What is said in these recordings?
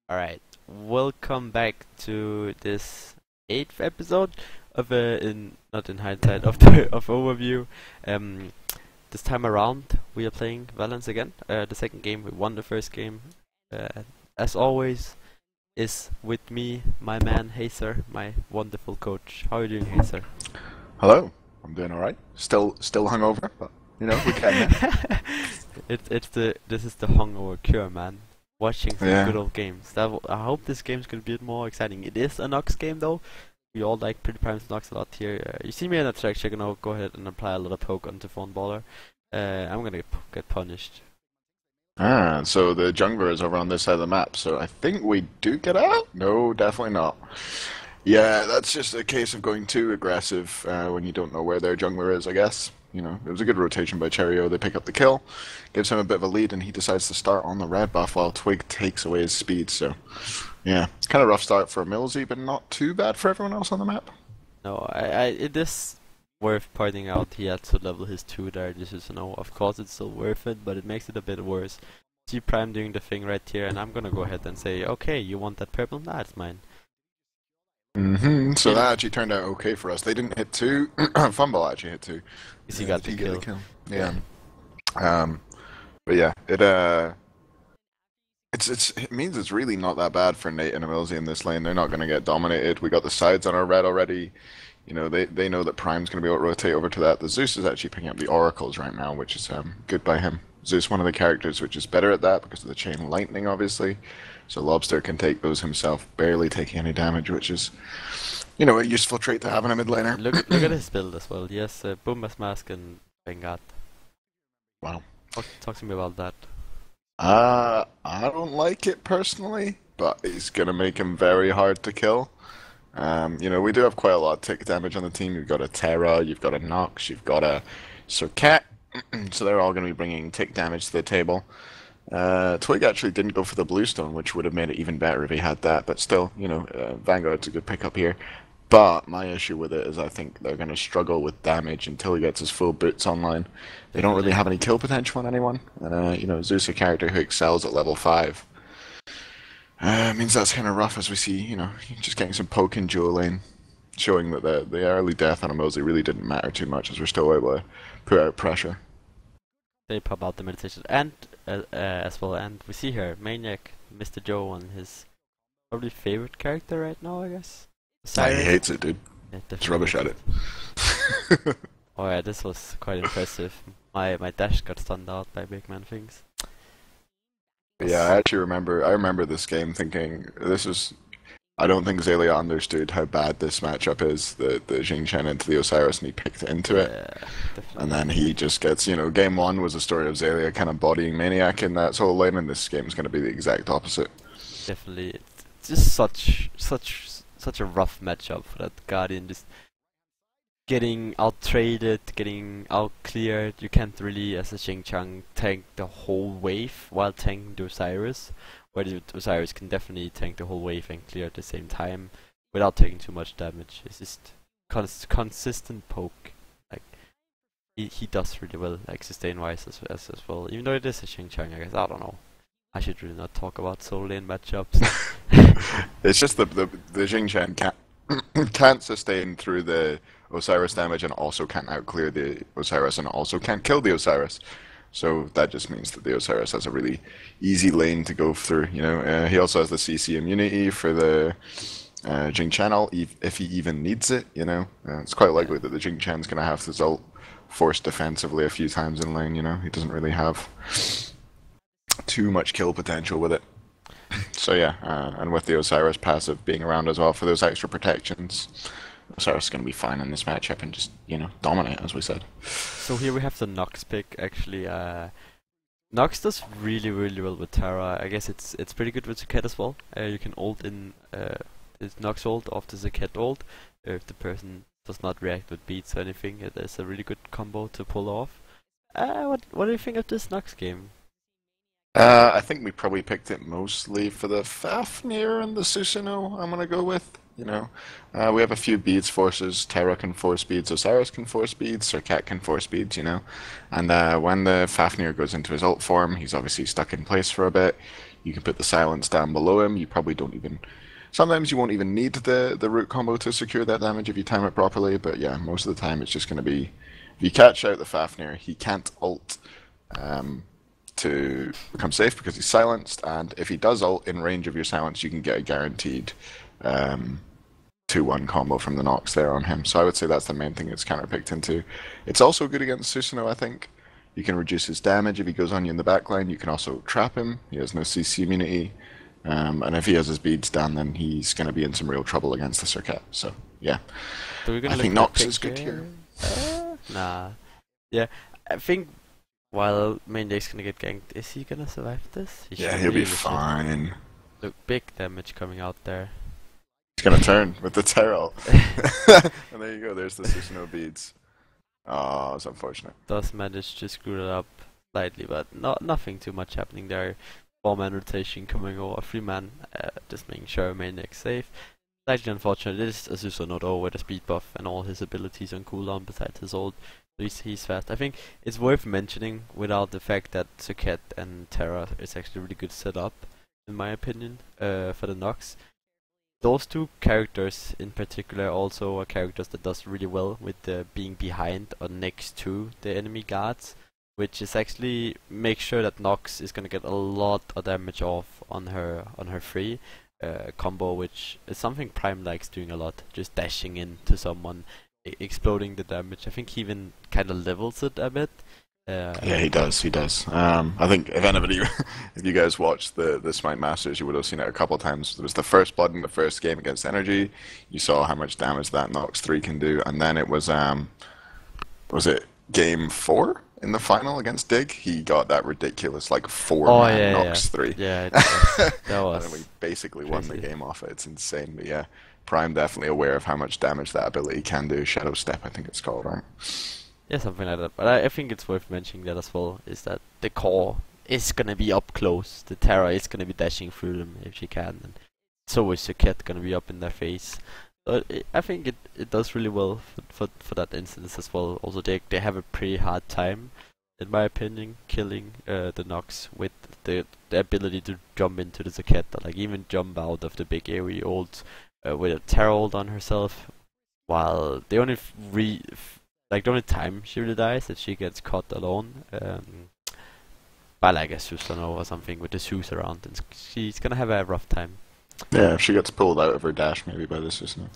Alright, welcome back to this 8th episode of not in hindsight, of overview. This time around we are playing Valance again. The second game, we won the first game. As always, is with me, my man Hayzer, my wonderful coach. How are you doing, Hayzer? Hello, I'm doing alright. Still hungover, but you know, we can. This is the hungover cure, man. Watching some Yeah. good old games. I hope this game's gonna be a bit more exciting. It is a Nox game though. We all like Pretty Prime's Nox a lot here. You see me in that track, you're gonna go ahead and apply a lot of poke onto Phone Baller. I'm gonna get punished. So the jungler is over on this side of the map, so I think we do get out? No, definitely not. Yeah, that's just a case of going too aggressive when you don't know where their jungler is, I guess. You know, it was a good rotation by Cherio. They pick up the kill, gives him a bit of a lead, and he decides to start on the red buff while Twig takes away his speed, so yeah. Kind of rough start for EmilZy, but not too bad for everyone else on the map. No, it is worth pointing out he had to level his 2 there. This is, of course it's still worth it, but it makes it a bit worse. See Prime doing the thing right here, and I'm gonna go ahead and say, okay, you want that purple? Nah, it's mine. So that actually turned out okay for us. They didn't hit 2. Fumble actually hit 2. He got the kill. Yeah. But yeah, it means it's really not that bad for Nate and EmilZy in this lane. They're not gonna get dominated. We got the sides on our red already. You know, they know that Prime's gonna be able to rotate over to that. The Zeus is actually picking up the oracles right now, which is good by him. Zeus, one of the characters which is better at that because of the chain lightning, obviously. So Lobster can take those himself, barely taking any damage, which is, you know, a useful trait to have in a mid laner. Look at his build as well. Yes, Boomba's Mask and Vanguard. Wow. Talk to me about that. I don't like it personally, but it's gonna make him very hard to kill. You know, we do have quite a lot of tick damage on the team. You've got a Terra, you've got a Nox, you've got a Circat, so they're all gonna be bringing tick damage to the table. Twig actually didn't go for the Bluestone, which would have made it even better if he had that, but still, you know, Vanguard's a good pickup here. But my issue with it is I think they're going to struggle with damage until he gets his full boots online. They don't really have any kill potential on anyone. You know, Zeus, a character who excels at level 5. Means that's kind of rough as we see, you know, just getting some poke in dual lane, showing that the early death on EmilZy really didn't matter too much as we're still able to put out pressure. They pop out the meditation and as well, and we see here Maniac, Mr. Joe on his probably favorite character right now, I guess. He hates it, dude. Yeah, it's rubbish at it. Oh yeah, this was quite impressive. My dash got stunned out by big man things. Yeah, I actually remember this game thinking I don't think Zelia understood how bad this matchup is, the Jing Chen into the Osiris, and he picked into it. Yeah, definitely. And then he just gets, you know, game 1 was a story of Zelia kind of bodying Maniac in that whole lane, and this game's going to be the exact opposite. Definitely. It's just such a rough matchup for that Guardian, just getting out-traded, getting out-cleared. You can't really, as a Xingqiang, tank the whole wave while tanking the Osiris. Where the Osiris can definitely tank the whole wave and clear at the same time without taking too much damage. It's just consistent poke. Like he does really well, like sustain-wise as well. Even though it is a Xingqiang, I guess. I don't know. I should really not talk about solo lane matchups. It's just the Xingqiang can't sustain through the Osiris damage and also can't outclear the Osiris and also can't kill the Osiris. So that just means that the Osiris has a really easy lane to go through. You know, he also has the CC immunity for the Jing channel if he even needs it. You know, it's quite likely that the Jing Chan's going to have to ult forced defensively a few times in lane. You know, he doesn't really have too much kill potential with it. So yeah, and with the Osiris passive being around as well for those extra protections, Osiris is going to be fine in this matchup and just, you know, dominate, as we said. So here we have the Nox pick, actually. Nox does really well with Terra. I guess it's pretty good with Zaket as well. You can ult in his Nox ult off the Zaket ult if the person does not react with beats or anything. It's a really good combo to pull off. What do you think of this Nox game? I think we probably picked it mostly for the Fafnir and the Susanoo, I'm going to go with. you know. We have a few beads forces. Terra can force beads, Osiris can force beads, Serket can force beads, you know. And when the Fafnir goes into his ult form, he's obviously stuck in place for a bit. You can put the silence down below him. You probably don't even. Sometimes you won't even need the root combo to secure that damage if you time it properly, but yeah, most of the time it's just going to be. If you catch out the Fafnir, he can't ult to become safe because he's silenced, and if he does ult in range of your silence, you can get a guaranteed 2-1 combo from the Nox there on him. So I would say that's the main thing it's counterpicked into. It's also good against Susanoo, I think. You can reduce his damage if he goes on you in the backline. You can also trap him. He has no CC immunity. And if he has his beads down, then he's going to be in some real trouble against the Serket. So, yeah. So we're gonna I think Nox is good here. Nah. Yeah, I think while main deck's gonna get ganked, is he gonna survive this? Yeah, he'll be fine. Look, big damage coming out there. He's going to turn with the Terrell. And there you go. There's the Susanoo beads. Oh, it's unfortunate. Does manage to screw it up slightly, but nothing too much happening there. 4-man rotation coming over, 3-man, just making sure main deck's safe. Slightly unfortunate, it is Azusa not over with a speed buff and all his abilities on cooldown besides his ult. So he's fast. I think it's worth mentioning without the fact that Serket and Terra is actually a really good setup, in my opinion, for the Nox. Those two characters in particular also are characters that does really well with being behind or next to the enemy guards, which is actually make sure that Nox is gonna get a lot of damage off on her free combo, which is something Prime likes doing a lot, just dashing into someone, exploding the damage. I think he even kind of levels it a bit. Yeah, he does. He does. I think if anybody, if you guys watched the Smite Masters, you would have seen it a couple of times. There was the first blood in the first game against Energy. You saw how much damage that Nox 3 can do, and then it was it game 4 in the final against Dig? He got that ridiculous like 4-man Nox 3. Yeah, that was. And we basically won the game off it. It's insane, but yeah, Prime definitely aware of how much damage that ability can do. Shadow Step, I think it's called, right? Yeah, something like that. But I think it's worth mentioning that as well, is that the core is gonna be up close. The Terra is gonna be dashing through them if she can, and so is Serket gonna be up in their face. So I think it does really well for that instance as well. Also, they have a pretty hard time, in my opinion, killing the Nox with the ability to jump into the Serket, or like even jump out of the big AoE ult with a Terra ult on herself, while the only the only time she really dies is she gets caught alone by like a Susanoo or something with the Zeus around, and she's gonna have a rough time. Yeah, if she gets pulled out of her dash maybe by the Susanoo.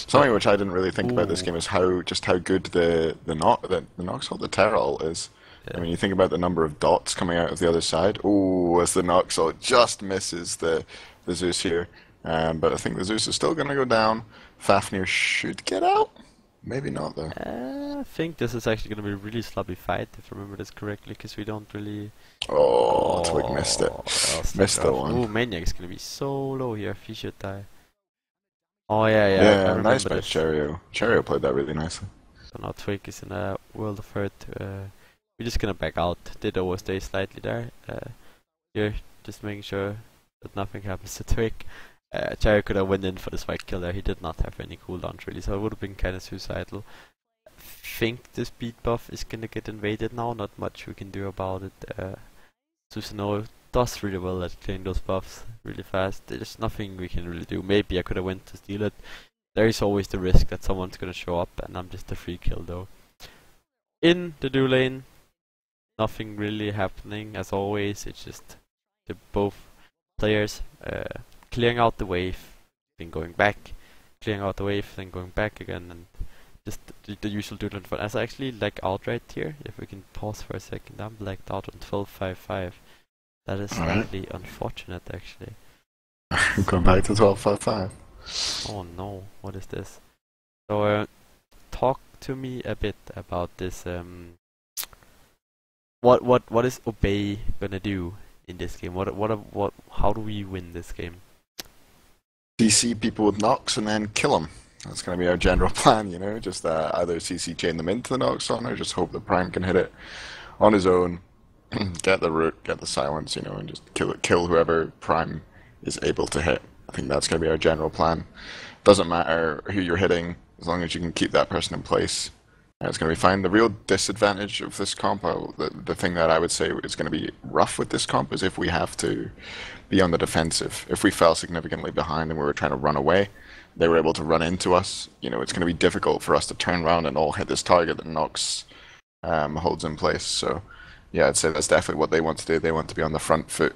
Something which I didn't really think about this game is how good the Nox ult, the Terra ult is. Yeah. I mean, you think about the number of dots coming out of the other side. Ooh, as the Nox ult just misses the Zeus here. But I think the Zeus is still gonna go down. Fafnir should get out. Maybe not though. I think this is actually going to be a really sloppy fight, if I remember this correctly, because we don't really... Oh, Twig missed it. Missed that one. Ooh, Maniac is going to be so low here, he should die. Oh yeah, yeah, nice by Cherio. Cherio played that really nicely. So now Twig is in a world of hurt. We're just going to back out. Did overstay slightly there. Here, just making sure that nothing happens to Twig. Cherio could have went in for the spike kill there. He did not have any cooldowns really, so it would have been kind of suicidal. I think the speed buff is gonna get invaded now. Not much we can do about it. Susanoo does really well at clearing those buffs really fast. There's nothing we can really do. Maybe I could have went to steal it. There is always the risk that someone's gonna show up, and I'm just a free kill though. In the duo lane, nothing really happening as always. It's just the both players clearing out the wave, then going back, clearing out the wave, then going back again, and just the usual doodle. As I actually like outright here, if we can pause for a second, I'm blacked out on 12.55. That is slightly unfortunate actually. Going back to 12.55. Oh no, what is this? So talk to me a bit about this. What is Obey gonna do in this game? How do we win this game? CC people with Nox and then kill them. That's going to be our general plan, you know. Just either CC chain them into the Nox on, or just hope that Prime can hit it on his own, get the root, get the silence, you know, and just kill whoever Prime is able to hit. I think that's going to be our general plan. Doesn't matter who you're hitting, as long as you can keep that person in place. It's going to be fine. The real disadvantage of this comp, the thing that I would say is going to be rough with this comp, is if we have to be on the defensive. If we fell significantly behind and we were trying to run away, they were able to run into us. It's going to be difficult for us to turn around and all hit this target that Nox holds in place. So, yeah, I'd say that's definitely what they want to do. They want to be on the front foot,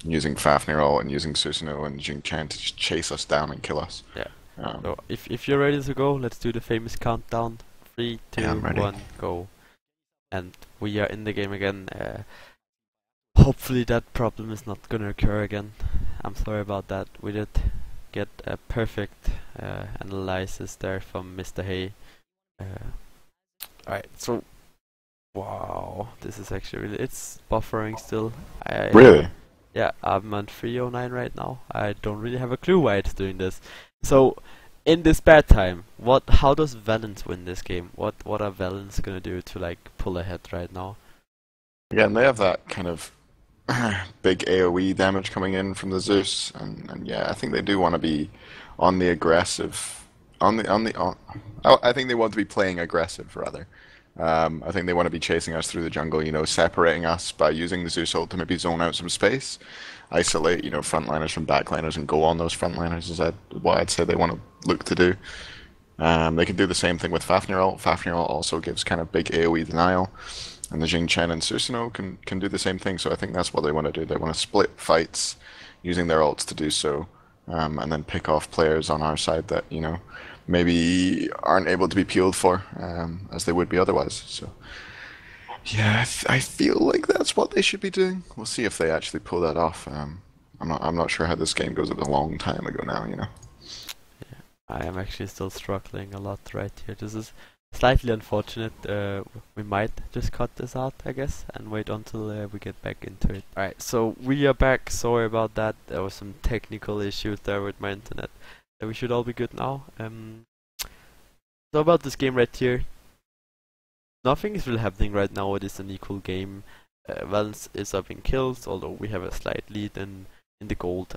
using Fafnir ult and using Susanoo and Jing Chen to just chase us down and kill us. Yeah. So if you're ready to go, let's do the famous countdown. 3, 2, Yeah, I'm ready. 1, go. And we are in the game again. Hopefully that problem is not gonna occur again. I'm sorry about that. We did get a perfect analysis there from Mr. Hay. Alright, so wow, this is actually really, it's buffering still. Really? Yeah, I'm on 309 right now. I don't really have a clue why it's doing this. So in this bad time, how does Valance win this game? What are Valance gonna do to like pull ahead right now? Again, they have that kind of big AoE damage coming in from the Zeus, and yeah, I think they do want to be on the aggressive. I think they want to be playing aggressive rather. I think they want to be chasing us through the jungle, separating us by using the Zeus ult to maybe zone out some space, isolate, frontliners from backliners and go on those frontliners is what I'd say they want to look to do. They can do the same thing with Fafnir ult. Fafnir ult also gives kind of big AoE denial, and the Jing Chen and Susanoo can do the same thing. So I think that's what they want to do. They want to split fights using their ults to do so, and then pick off players on our side that maybe aren't able to be peeled for as they would be otherwise. So yeah, I feel like that's what they should be doing. We'll see if they actually pull that off. I'm not sure how this game goes. It was a long time ago now. Yeah, I am actually still struggling a lot right here. This is slightly unfortunate. We might just cut this out, I guess, and wait until we get back into it. Alright, so we are back. Sorry about that. There was some technical issues there with my internet. We should all be good now. So about this game right here, nothing is really happening right now. It is an equal game. Valance is up in kills, although we have a slight lead in the gold.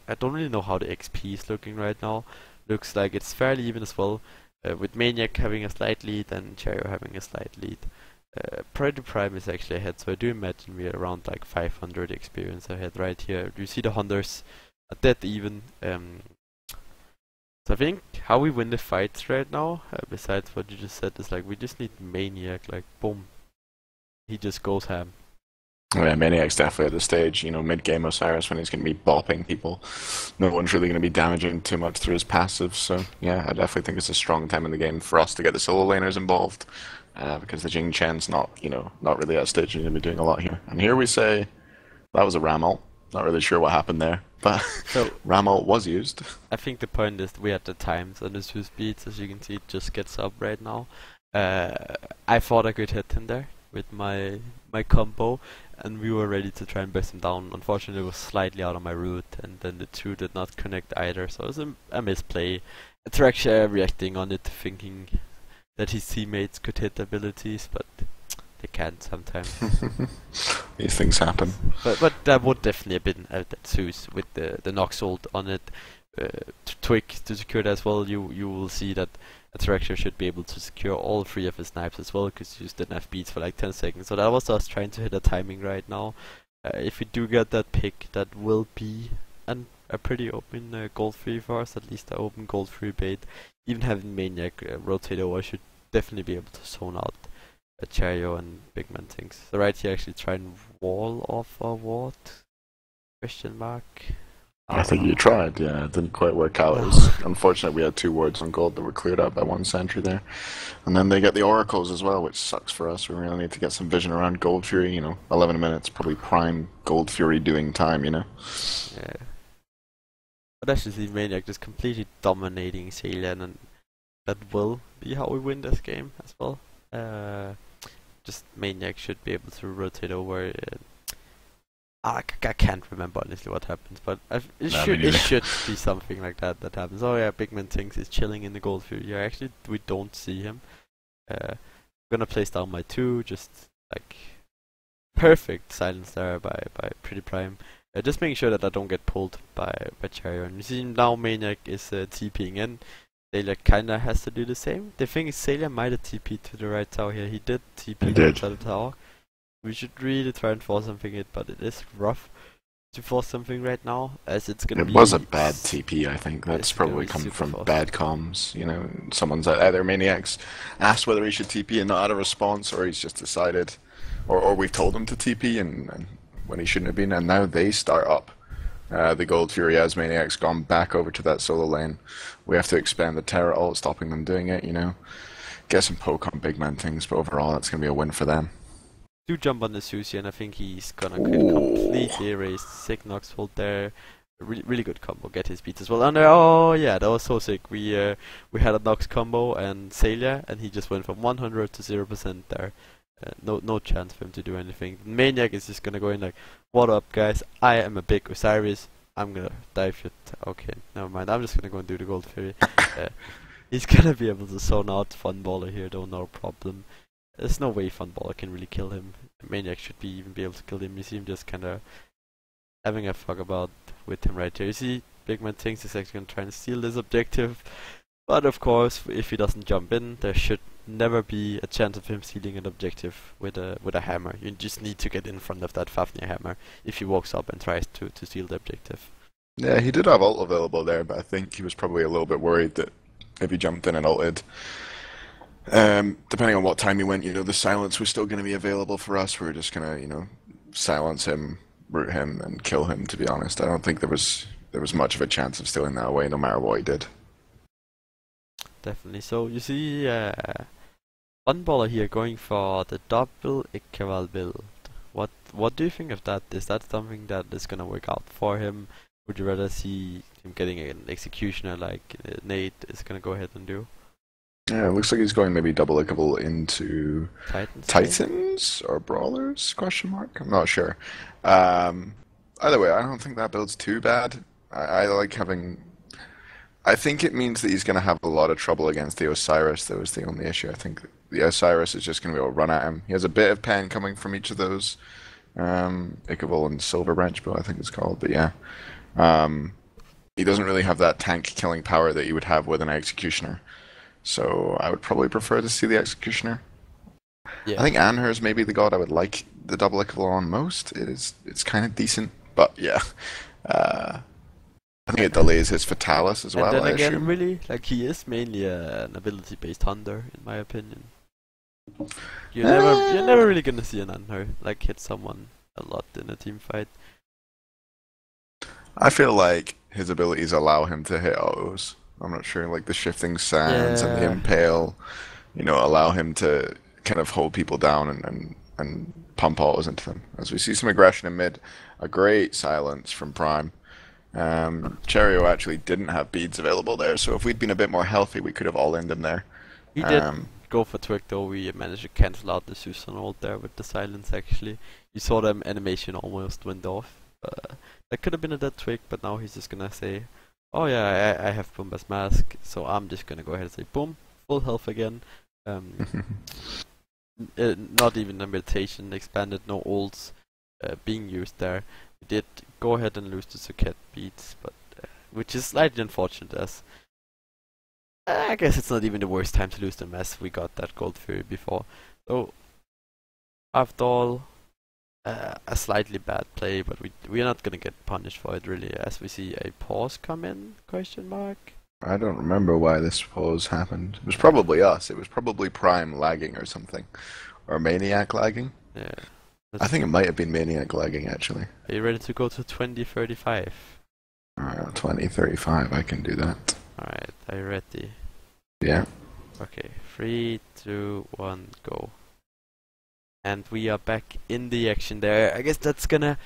I don't really know how the XP is looking right now. Looks like it's fairly even as well, with Maniac having a slight lead and Cherry having a slight lead. Predator Prime is actually ahead, so I do imagine we are around like 500 experience ahead right here. You see the hunters are dead even. So I think how we win the fights right now, besides what you just said, is like we just need Maniac, like boom, he just goes ham. Yeah, Maniac's definitely at the stage, mid-game Osiris when he's going to be bopping people. No one's really going to be damaging too much through his passive, so yeah, I definitely think it's a strong time in the game for us to get the solo laners involved, because the Jing Chen's not really at stage, he's going to be doing a lot here. And here we say, that was a Ram ult. Not really sure what happened there, but so Ram ult was used. I think the point is we had the times and the 2 speeds, as you can see, it just gets up right now. I thought I could hit him there with my combo, and we were ready to try and burst him down. Unfortunately, it was slightly out of my route, and then the 2 did not connect either, so it was a misplay. Attraction reacting on it, thinking that his teammates could hit abilities, but they can't sometimes. These things happen. But that would definitely have been that Zeus with the Nox ult on it. Twig to secure that as well. You will see that Attraction should be able to secure all 3 of his snipes as well, because he just didn't have beats for like 10 seconds. So that was us trying to hit a timing right now. If we do get that pick, that will be a pretty open gold 3 for us, at least an open gold 3 bait. Even having Maniac rotate over should definitely be able to zone out Cherio and Big Man things. So right here, actually try and wall off or what? Question mark. I think you tried, yeah. It didn't quite work out. It was unfortunate we had 2 wards on gold that were cleared out by 1 sentry there. And then they get the oracles as well, which sucks for us. We really need to get some vision around Gold Fury, 11 minutes, probably prime Gold Fury doing time, Yeah. But actually see Maniac just completely dominating Ceylon, and that will be how we win this game as well. Just Maniac should be able to rotate over. I can't remember honestly what happens, but it should be something like that happens. Oh yeah, Big Man thinks he's chilling in the gold field. Yeah, actually we don't see him. I'm gonna place down my 2, just like perfect silence there by Pretty Prime. Just making sure that I don't get pulled by Charion. You see now Maniac is TPing in. Sailor kinda has to do the same. The thing is Sailor might have TP'd to the right tower here. He did TP He right did. side of the tower. We should really try and force something in, but it is rough to force something right now, as it's gonna It be was a bad TP, I think. That's it's gonna probably be come super from fast. bad comms. You know, someone's either Maniac's asked whether he should TP and not had a response, or he's just decided, or we've told him to TP and when he shouldn't have been, and now they start up. The Gold Fury as Maniac's gone back over to that solo lane. We have to expand the Terra ult, stopping them doing it, you know. Get some poke on big man things, but overall that's going to be a win for them. Do jump on the Sushi, and I think he's gonna Ooh. completely erase sick Nox hold there. Really good combo. Get his beats as well. And oh yeah, that was so sick. We had a Nox combo and Salia, and he just went from 100 to 0% there. No chance for him to do anything. Maniac is just gonna go in like, what up guys? I am a big Osiris. I'm gonna dive it. Okay, never mind. I'm just gonna go and do the Gold Fury. He's gonna be able to zone out Funballer here though, no problem. There's no way Funballer can really kill him. Maniac should even be able to kill him. You see him just kinda having a fuck about with him right here. You see Big Man thinks he's actually gonna try and steal this objective. But of course, if he doesn't jump in, there should never be a chance of him stealing an objective with a hammer. You just need to get in front of that Fafnir hammer if he walks up and tries to steal the objective. Yeah, he did have ult available there, but I think he was probably a little bit worried that if he jumped in and ulted, depending on what time he went, you know, the silence was still going to be available for us. We were just going to, you know, silence him, root him, and kill him. To be honest, I don't think there was much of a chance of stealing that away, no matter what he did. Definitely. So you see, Funballer here going for the double Ikkeval build. What do you think of that? Is that something that is gonna work out for him? Would you rather see him getting an executioner like Nate is gonna go ahead and do? Yeah, it looks like he's going maybe double lickable into Titans? Titans or Brawlers? Question mark. I'm not sure. Um, Either way, I don't think that build's too bad. I like having. I think it means that he's going to have a lot of trouble against the Osiris. That was the only issue. I think the Osiris is just going to be able to run at him. He has a bit of pen coming from each of those. Ichabod and Silver Branch Bill, I think it's called. But yeah, um, he doesn't really have that tank killing power that you would have with an Executioner. So I would probably prefer to see the Executioner. I Yeah. think Anhur is maybe the god I would like the double Ichabod on most. It's kind of decent, but yeah. Uh, I think it delays his Fatalis as And well, then I again, assume. really, like he is mainly an ability-based hunter, in my opinion. You're Uh, never really gonna see an hunter like hit someone a lot in a team fight. I feel like his abilities allow him to hit autos. I'm not sure, like the shifting sands and the Yeah. impale, you know, allow him to kind of hold people down and pump autos into them. As we see some aggression in mid, a great silence from Prime. Cherio actually didn't have beads available there, so if we'd been a bit more healthy, we could have all-in him there. He did Um, go for Twig though. We managed to cancel out the Susan ult there with the silence actually. You saw them animation almost went off. That could have been a dead Twig, but now he's just gonna say, oh yeah, I have Pumbaa's mask, so I'm just gonna go ahead and say boom, full health again. Um, Not even a meditation expanded, no ults being used there. We did go ahead and lose the Suket beats, but which is slightly unfortunate as I guess it's not even the worst time to lose them as we got that Gold Fury before. So after all, a slightly bad play, but we're not gonna get punished for it really, as we see a pause come in? Question mark. I don't remember why this pause happened. It was probably us. It was probably Prime lagging or something. Or Maniac lagging. Yeah. I think it might have been Maniac lagging, actually. Are you ready to go to 2035? 2035, I can do that. Alright, are you ready? Yeah. Okay, 3, 2, 1, go. And we are back in the action there. I guess that's gonna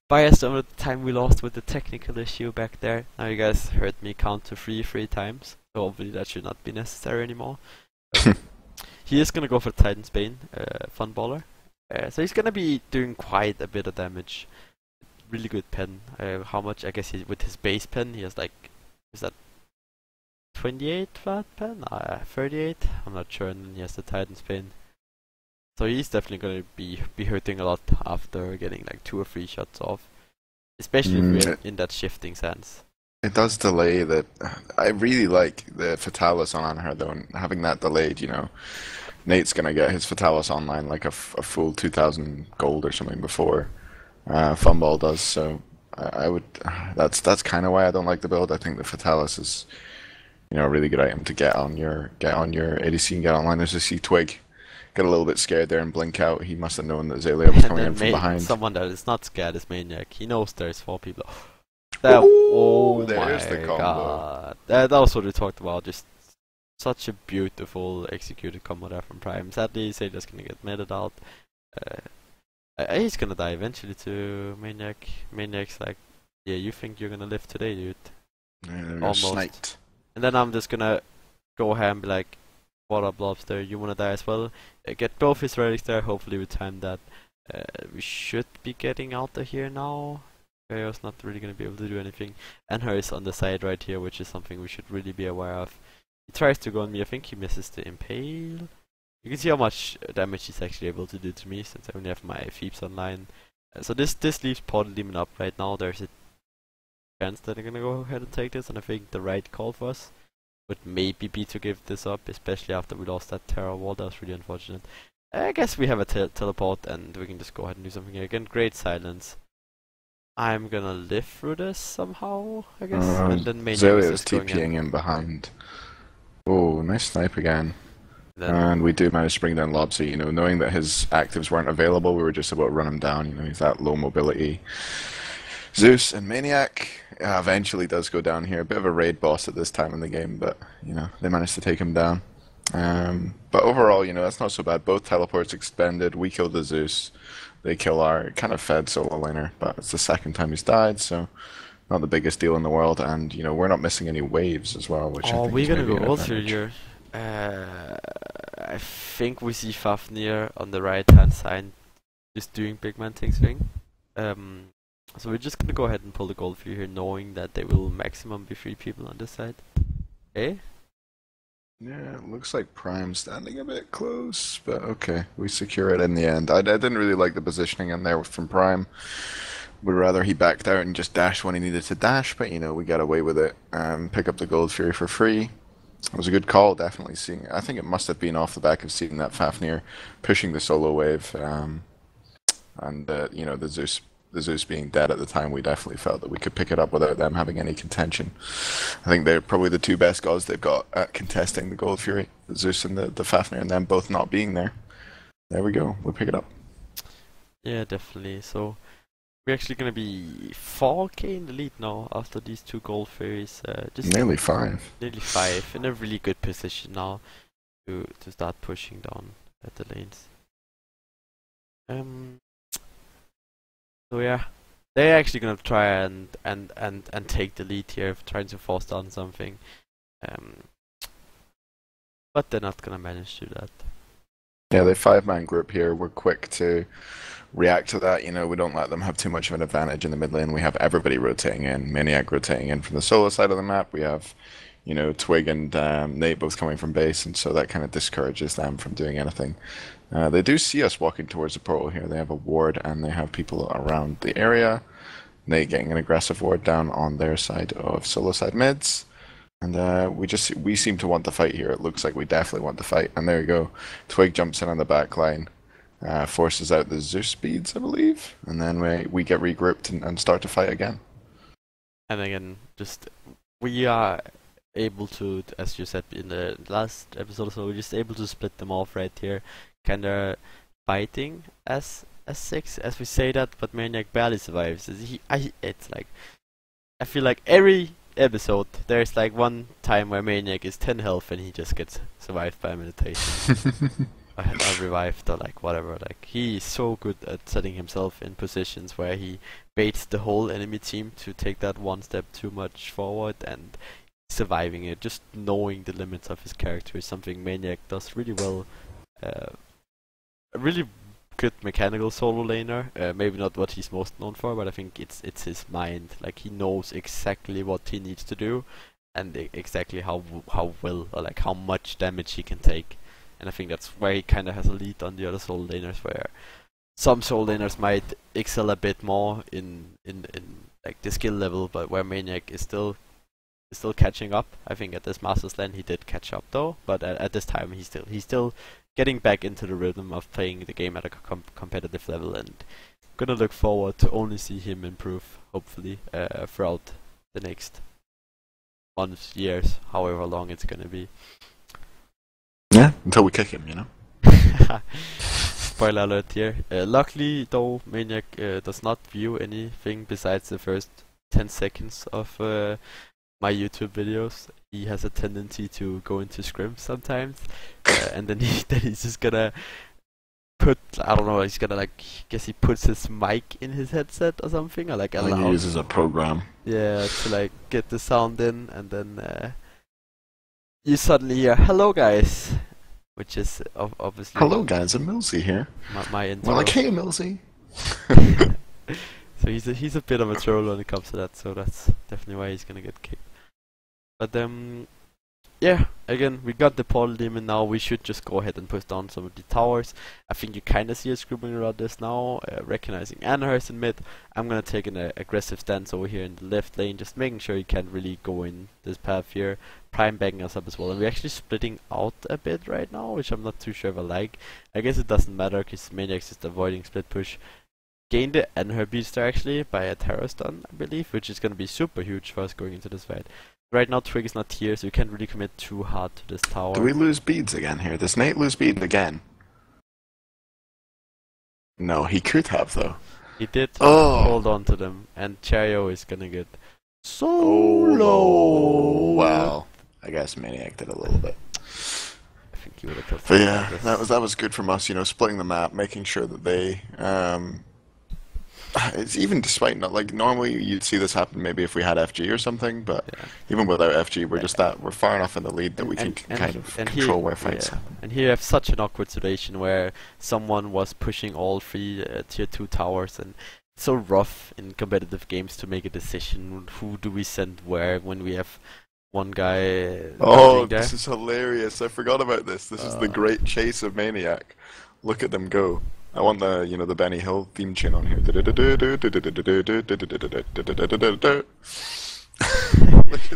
buy us some of the time we lost with the technical issue back there. Now you guys heard me count to 3 times, so hopefully that should not be necessary anymore. He is gonna go for Titan's Bane, Funballer. So he's gonna be doing quite a bit of damage. Really good pen. How much? I guess with his base pen, he has like, is that 28 flat pen? 38? I'm not sure. And then he has the Titan's Bane. So he's definitely gonna be hurting a lot after getting like 2 or 3 shots off. especially if we're Mm, in that shifting sense. it does delay that. I really like the Fatalis on her though, and having that delayed, Nate's gonna get his Fatalis online like a full 2,000 gold or something before Funball does. So I would. That's kind of why I don't like the build. I think the Fatalis is, a really good item to get on your ADC and get online. As I see Twig get a little bit scared there and blink out. He must have known that Zaylia was And coming in then from behind. someone that is not scared is Maniac. He knows there's 4 people. That, Ooh, oh there's the my combo. god. That was what we talked about. Just such a beautiful executed combo there from Prime. Sadly, Zaylia's gonna get meted out. He's gonna die eventually to Maniac. Maniac's like, yeah, you think you're gonna live today, dude? Almost. Smite. And then I'm just gonna go ahead and be like, what up, Lobster? You wanna die as well? Get both his relics there. Hopefully, we time that. We should be getting out of here now. Kaio's not really gonna be able to do anything. And her is on the side right here, which is something we should really be aware of. He tries to go on me. I think he misses the impale. You can see how much damage he's actually able to do to me since I only have my Phoebes online. So this leaves Portal Demon up right now. There's a chance that I'm gonna go ahead and take this, and I think the right call for us would maybe be to give this up, especially after we lost that Terra wall. That was really unfortunate. I guess we have a teleport and we can just go ahead and do something here. Again, great silence. I'm gonna live through this somehow, I guess. And then Maniac Zowie is is going TPing in behind. Oh, nice snipe again. Then And we do manage to bring down Lobsy, knowing that his actives weren't available, we were just about to run him down, he's that low mobility. Zeus and Maniac eventually does go down here. A bit of a raid boss at this time in the game, but, they managed to take him down. But overall, that's not so bad. Both teleports expended, we kill the Zeus. They kill our kind of fed solo laner, but it's the second time he's died, so not the biggest deal in the world. And, we're not missing any waves as well, which I think we're is gonna maybe go an all through advantage. here. I think we see Fafnir on the right hand side just doing big man takes thing. So we're just gonna go ahead and pull the gold through here, knowing that there will maximum be 3 people on this side. Okay? Yeah, it looks like Prime standing a bit close, but okay, we secure it in the end. I didn't really like the positioning in there from Prime. Would rather he backed out and just dashed when he needed to dash, but we got away with it. Pick up the Gold Fury for free. It was a good call, definitely seeing. I think it must have been off the back of seeing that Fafnir pushing the solo wave, and the Zeus being dead at the time. We definitely felt that we could pick it up without them having any contention. I think they're probably the 2 best gods they've got at contesting the Gold Fury, the Zeus and the Fafnir, and them both not being there. There we go. We'll pick it up. Yeah, definitely. So we're actually gonna be 4k in the lead now after these 2 gold fairies. Just Nearly 5. nearly 5, in a really good position now to start pushing down at the lanes. So yeah, they're actually gonna try and take the lead here, trying to force down something. But they're not gonna manage to do that. Yeah, the 5-man group here. We're quick to react to that. We don't let them have too much of an advantage in the mid lane. We have everybody rotating in, Maniac rotating in from the solo side of the map. We have, Twig and Nate both coming from base, and so that kind of discourages them from doing anything. They do see us walking towards the portal here. They have a ward and they have people around the area. Nate getting an aggressive ward down on their side of solo side mids. And we seem to want to fight here. It looks like we definitely want to fight. And there you go. Twig jumps in on the back line. Forces out the Zeus speeds, I believe, and then we get regrouped and start to fight again. And again, just we are able to, as you said in the last episode, so we're just able to split them off right here, kinda fighting as 6 as we say that, but Maniac barely survives. It's like I feel like every episode there's like one time where Maniac is 10 health and he just gets survived by meditation. I revived or like whatever. Like he is so good at setting himself in positions where he baits the whole enemy team to take that one step too much forward and surviving it. Just knowing the limits of his character is something Maniac does really well. A really good mechanical solo laner. Maybe not what he's most known for, but I think it's his mind. Like he knows exactly what he needs to do and exactly how well or like how much damage he can take. And I think that's where he kind of has a lead on the other soul laners, where some soul laners might excel a bit more in like the skill level, but where Maniac is still catching up. I think at this Masters LAN he did catch up though, but at this time he's still getting back into the rhythm of playing the game at a competitive level, and gonna look forward to only see him improve, hopefully, throughout the next months, years, however long it's gonna be. Yeah, until we kick him, you know. Spoiler alert here. Luckily, though, Maniac does not view anything besides the first 10 seconds of my YouTube videos. He has a tendency to go into scrims sometimes, and then he's just gonna put, I don't know, he's gonna like, guess he puts his mic in his headset or something, or like I think he uses a program. Yeah, to like get the sound in, and then you suddenly hear "Hello guys," which is obviously "Hello guys, EmilZy here." My intro. We're like, "Hey EmilZy." So he's a bit of a troll when it comes to that, so that's definitely why he's gonna get kicked. But yeah, again, we got the Portal Demon now. We should just go ahead and push down some of the towers. I think you kind of see us scribbling around this now, recognizing Sennheiser in mid. I'm gonna take an aggressive stance over here in the left lane, just making sure you can't really go in this path here. Prime backing us up as well, and we're actually splitting out a bit right now, which I'm not too sure if I like. I guess it doesn't matter because Maniac's just avoiding split push. Gained the Sennheiser beats there actually by a Terror stun, I believe, which is gonna be super huge for us going into this fight. Right now Twig is not here, so you can't really commit too hard to this tower. Do we lose beads again here? Does Nate lose beads again? No, he could have though. He did hold on to them, and Chario is gonna get solo. Oh, wow. I guess Maniac did a little bit. I think he would have killed. But yeah, that was good from us, you know, splitting the map, making sure that they it's even despite not like normally you'd see this happen maybe if we had FG or something, but even without FG we're far enough in the lead that we can kind of control where fights happen. And here you have such an awkward situation where someone was pushing all three tier 2 towers, and it's so rough in competitive games to make a decision who do we send where when we have one guy. Oh, this is hilarious! I forgot about this. This is the great chase of Maniac. Look at them go. I want the, you know, the Benny Hill theme tune on here. Look at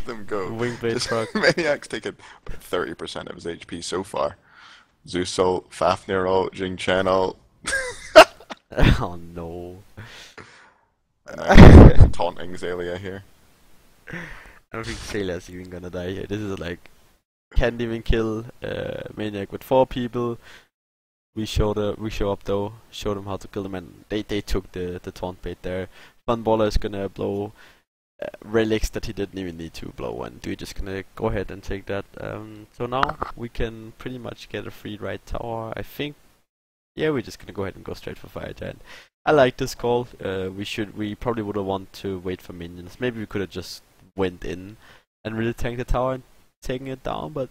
them go. Wingblade proc. Maniac's taken 30% of his HP so far. Zeus ult, Fafnir ult, Jing Chen ult. Oh no. And I'm taunting Zalia here. I don't think Zalia's even gonna die here. This is like, can't even kill Maniac with 4 people. We show up though, show them how to kill them, and they took the taunt bait there. Funballer is gonna blow relics that he didn't even need to blow, and we're just gonna go ahead and take that. So now we can pretty much get a free right tower, I think. Yeah, we're just gonna go ahead and go straight for Fire Giant. I like this call. We probably would have wanted to wait for minions. Maybe we could have just went in and really tanked the tower and taken it down, but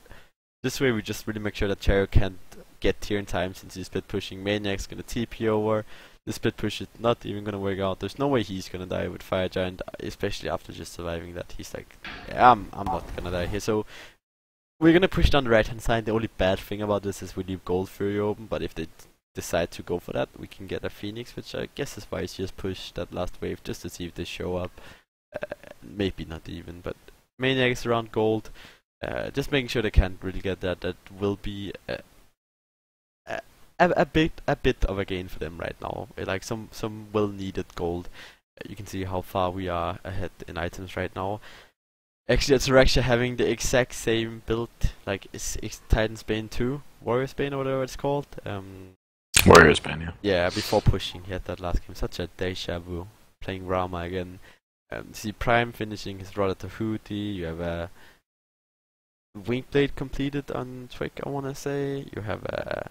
this way we just really make sure that Chariot can't get tier in time since he's split pushing. Maniac's gonna TP over. The split push is not even gonna work out. There's no way he's gonna die with Fire Giant, especially after just surviving that. He's like, yeah, I'm not gonna die here. So we're gonna push down the right hand side. The only bad thing about this is we leave Gold Fury open, but if they decide to go for that, we can get a Phoenix, which I guess is why he's just pushed that last wave just to see if they show up. Maybe not even, but Maniac is around gold. Just making sure they can't really get that. That will be a bit of a gain for them right now. Like some well needed gold. You can see how far we are ahead in items right now. Actually, it's Rexha having the exact same build, like it's Titan's Bane 2, Warrior's Bane or whatever it's called. Warrior's Bane, yeah. Yeah, before pushing, he had that last game. Such a deja vu. Playing Rama again. See Prime finishing his Rada Tahuti. You have a Wingblade completed on Twig, I wanna say. You have a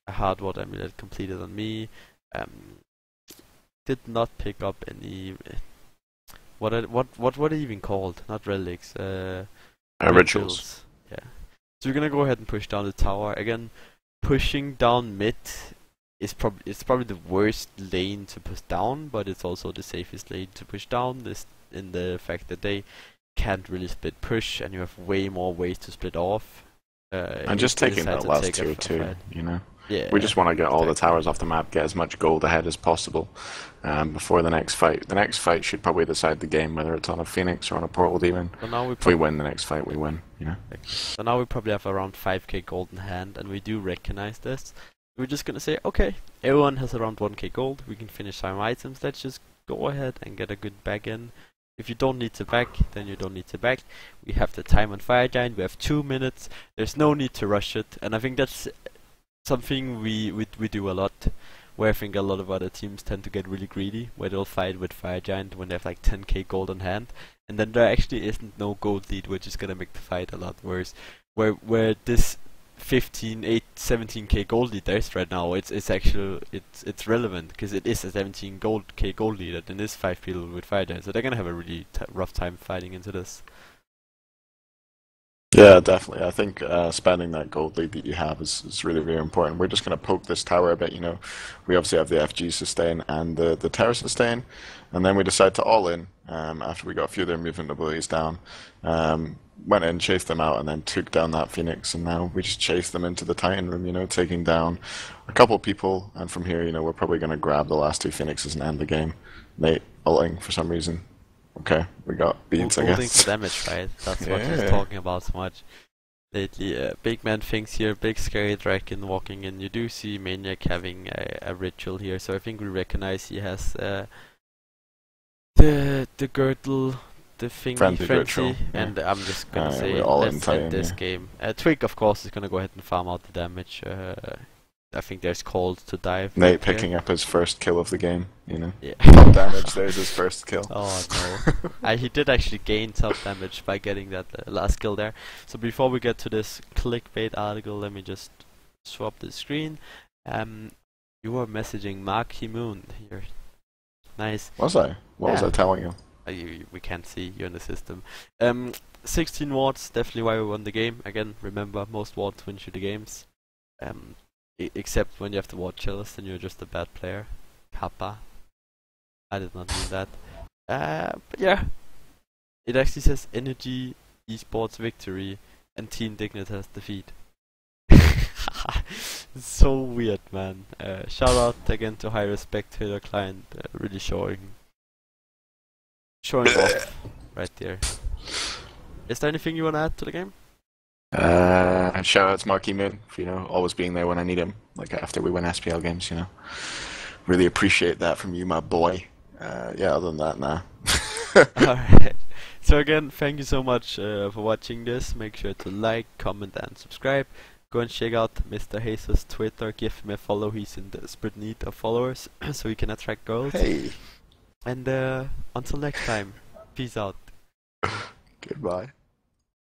Hardward Amulet completed on me. Did not pick up any. What are they even called? Not relics. Rituals. Yeah. So we're gonna go ahead and push down the tower again. Pushing down mid is probably the worst lane to push down, but it's also the safest lane to push down. This in the fact that they can't really split push, and you have way more ways to split off. I'm just taking that last tier too, you know. Yeah, We just want to get all the exactly. towers off the map, get as much gold ahead as possible before the next fight. The next fight should probably decide the game, whether it's on a Phoenix or on a Portal Demon. So now we If we probably win the next fight, we win. You know. so now we probably have around 5k gold in hand, and we do recognize this. We're just gonna say, okay, everyone has around 1k gold. We can finish some items. Let's just go ahead and get a good bag in. If you don't need to back, then you don't need to back. We have the time on Fire Giant. We have 2 minutes. There's no need to rush it, and I think that's something we do a lot. Where I think a lot of other teams tend to get really greedy, where they'll fight with Fire Giant when they have like 10k gold on hand, and then there actually isn't no gold lead, which is gonna make the fight a lot worse. Where this 15, 8, 17k gold lead there is right now, it's actually it's relevant because it is a 17k gold lead, and it is 5 people with Fire Giant, so they're gonna have a really rough time fighting into this. Yeah, definitely. I think spending that gold lead that you have is really, really important. We're just going to poke this tower a bit, you know. We obviously have the FG sustain and the tower sustain, and then we decide to all in after we got a few of their movement abilities down. Went in, chased them out, and then took down that Phoenix, and now we just chase them into the Titan room, you know, taking down a couple people, and from here, you know, we're probably going to grab the last two Phoenixes and end the game. Nate ulting for some reason. Okay, we got beats, I Holding guess. for damage, right? That's what he's Yeah. talking about so much lately. Big man things here, big scary dragon walking in. You do see Maniac having a ritual here, so I think we recognize he has the girdle, the thingy Frenzy frenzy, ritual, yeah. and I'm just gonna say we're all in let's Titan, end this yeah. game. Twig, of course, is gonna go ahead and farm out the damage. I think there's calls to dive. Nate right here. picking up his first kill of the game, you know. Yeah. Top damage, there's his first kill. Oh no. He did actually gain self damage by getting that last kill there. So before we get to this clickbait article, let me just swap the screen. You were messaging Marky Moon here. Nice. Was I? What was Yeah. I telling you? We can't see you in the system. 16 wards, definitely why we won the game. Again, remember, most wards wins you the games. Except when you have the ward chillers, then you're just a bad player. Kappa. I did not mean that. But yeah. It actually says Energy Esports victory and Team Dignitas defeat. It's so weird, man. Shout out again to High Respect Taylor Client, really showing off right there. Is there anything you want to add to the game? Shout out to Marky Moon for, you know, always being there when I need him. Like after we win SPL games, you know. Really appreciate that from you, my boy. Yeah, other than that, nah. Alright. So again, thank you so much for watching this. Make sure to like, comment and subscribe. Go and check out Mr. Hayzer's Twitter. Give him a follow. He's in desperate need of followers so he can attract girls. Hey, And until next time, peace out. goodbye.